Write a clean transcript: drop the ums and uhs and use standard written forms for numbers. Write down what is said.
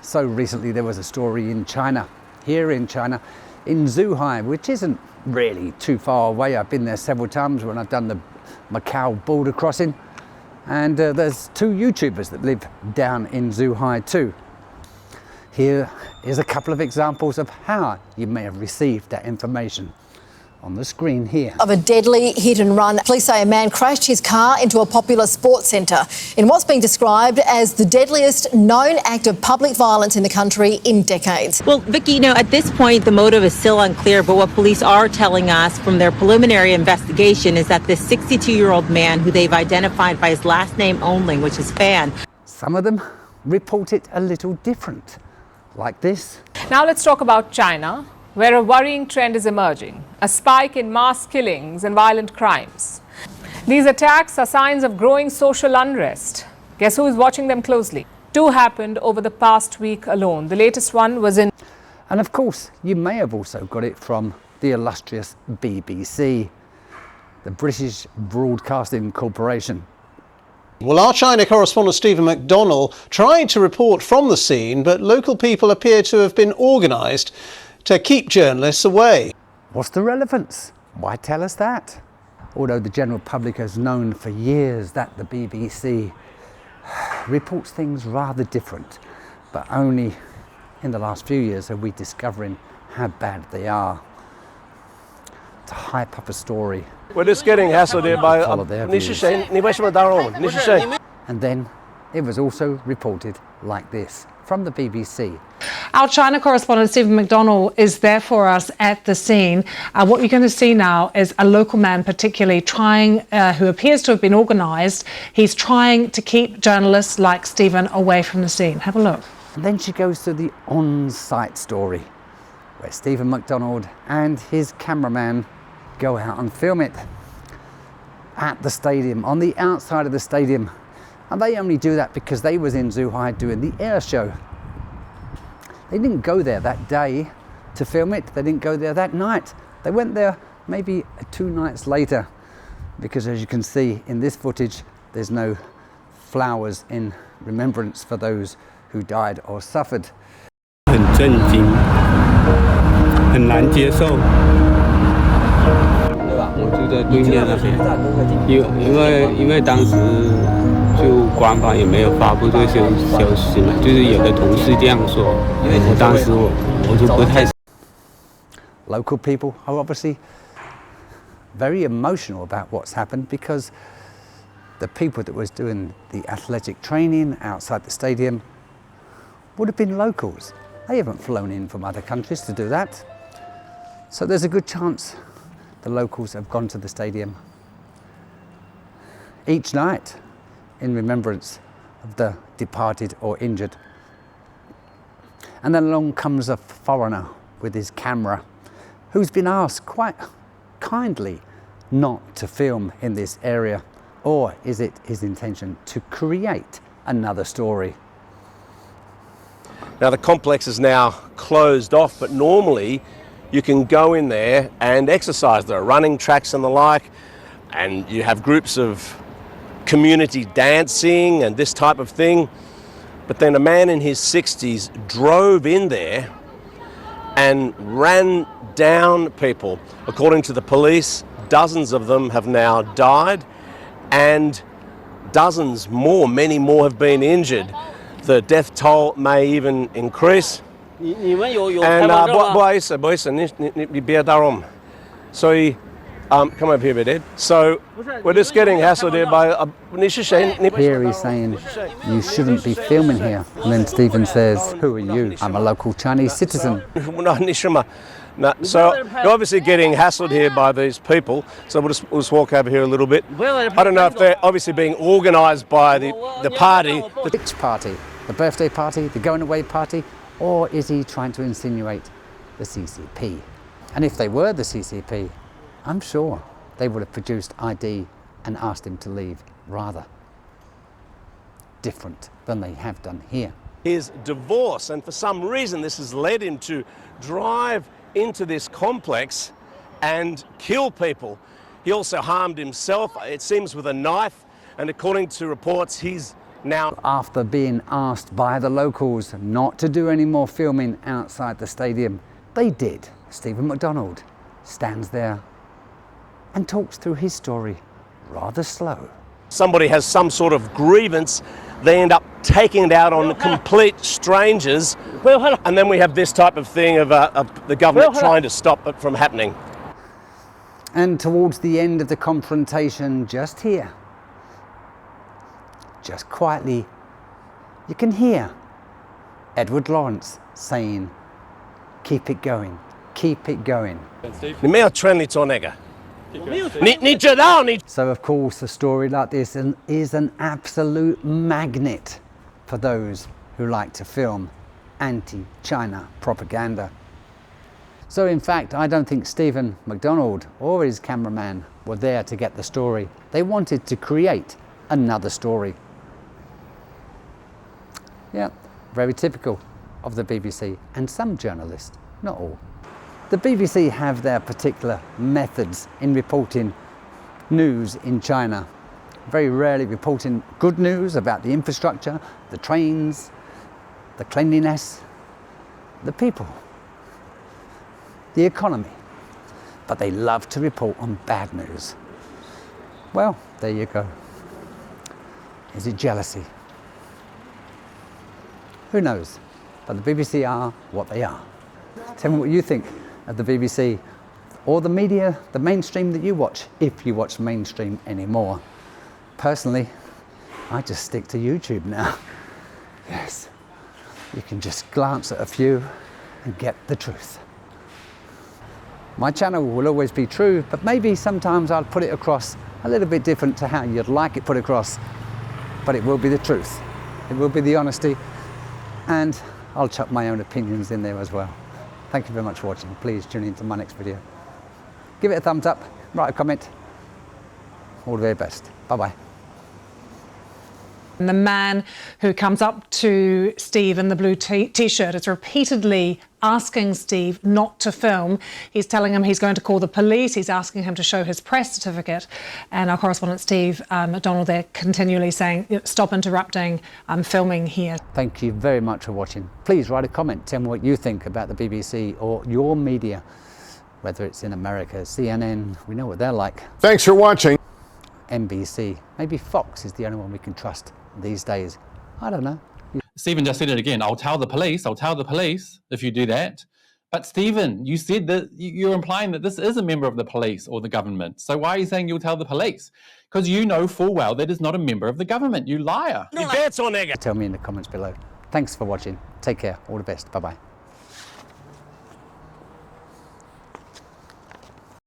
So recently there was a story in China, here in China, in Zhuhai, which isn't really too far away. I've been there several times when I've done the Macau border crossing. And there's 2 YouTubers that live down in Zhuhai too. Here is a couple of examples of how you may have received that information on the screen here. Of a deadly hit and run. Police say a man crashed his car into a popular sports centre in what's being described as the deadliest known act of public violence in the country in decades. Well, Vicky, at this point, the motive is still unclear, but what police are telling us from their preliminary investigation is that this 62-year-old man, who they've identified by his last name only, which is Fan. Some of them report it a little different, like this. Now let's talk about China, where a worrying trend is emerging, a spike in mass killings and violent crimes. These attacks are signs of growing social unrest. Guess who is watching them closely? 2 happened over the past week alone. The latest one was in... And of course, you may have also got it from the illustrious BBC, the British Broadcasting Corporation. Well, our China correspondent Stephen McDonnell tried to report from the scene, but local people appear to have been organised to keep journalists away. What's the relevance? Why tell us that? Although the general public has known for years that the BBC reports things rather different, but only in the last few years are we discovering how bad they are. To hype up a story. We're just getting hassled here by... And then it was also reported like this from the BBC. Our China correspondent Stephen McDonnell is there for us at the scene. What you're going to see now is a local man particularly trying, who appears to have been organised. He's trying to keep journalists like Stephen away from the scene. Have a look. And then she goes to the on-site story, where Stephen McDonnell and his cameraman go out and film it at the stadium, on the outside of the stadium. And they only do that because they was in Zhuhai doing the air show. They didn't go there that day to film it. They didn't go there that night. They went there maybe 2 nights later, because as you can see in this footage, there's no flowers in remembrance for those who died or suffered. 很震惊，很难接受。我住在对面那边，因为当时就官方也没有发布这个消息嘛，就是有的同事这样说，我当时我就不太。Local people are obviously very emotional about what's happened, because the people that was doing the athletic training outside the stadium would have been locals. They haven't flown in from other countries to do that. So there's a good chance the locals have gone to the stadium each night in remembrance of the departed or injured. And then along comes a foreigner with his camera, who's been asked quite kindly not to film in this area. Or is it his intention to create another story? Now the complex is now closed off, but normally you can go in there and exercise. There are running tracks and the like, and you have groups of community dancing and this type of thing. But then a man in his 60s drove in there and ran down people. According to the police, dozens of them have now died, and dozens more, many more have been injured. The death toll may even increase. And 不好意思，你别打扰我们。所以 come over here, bit Ed. So we're just getting hassled here by... Here he's saying, you shouldn't be filming here. And then Stephen says, who are you? I'm a local Chinese citizen. No, so you're obviously getting hassled here by these people. So we'll just walk over here a little bit. I don't know if they're obviously being organised by the party. Which party? The birthday party? The going away party? Or is he trying to insinuate the CCP? And if they were the CCP, I'm sure they would have produced ID and asked him to leave, rather different than they have done here. His divorce, and for some reason this has led him to drive into this complex and kill people. He also harmed himself, it seems, with a knife, and according to reports, he's Now, after being asked by the locals not to do any more filming outside the stadium, they did. Stephen McDonald stands there and talks through his story rather slow. somebody has some sort of grievance, they end up taking it out on complete strangers, and then we have this type of thing of the government trying to stop it from happening. And towards the end of the confrontation, just here, just quietly, you can hear Edward Lawrence saying, "Keep it going, keep it going." So of course a story like this is an absolute magnet for those who like to film anti-China propaganda. So in fact, I don't think Stephen McDonald or his cameraman were there to get the story. They wanted to create another story. Yeah, very typical of the BBC and some journalists, not all. The BBC have their particular methods in reporting news in China. Very rarely reporting good news about the infrastructure, the trains, the cleanliness, the people, the economy. But they love to report on bad news. Well, there you go. Is it jealousy? Who knows? But the BBC are what they are. Tell me what you think of the BBC or the media, the mainstream that you watch, if you watch mainstream anymore. Personally, I just stick to YouTube now. Yes, you can just glance at a few and get the truth. My channel will always be true, but maybe sometimes I'll put it across a little bit different to how you'd like it put across, but it will be the truth. It will be the honesty, and I'll chuck my own opinions in there as well. Thank you very much for watching. Please tune in to my next video. Give it a thumbs up, write a comment. All the very best. Bye-bye. And the man who comes up to Steve in the blue t-shirt is repeatedly asking Steve not to film. He's telling him he's going to call the police. He's asking him to show his press certificate. And our correspondent Steve McDonald there continually saying, "Stop interrupting, I'm filming here." Thank you very much for watching. Please write a comment. Tell me what you think about the BBC or your media, whether it's in America, CNN, we know what they're like. Thanks for watching. NBC, maybe Fox is the only one we can trust these days. I don't know. Stephen just said it again. I'll tell the police if you do that. But Stephen, you said that you're implying that this is a member of the police or the government. So why are you saying you'll tell the police? Because you know full well that is not a member of the government, you liar. Tell me in the comments below. Thanks for watching. Take care. All the best. Bye-bye.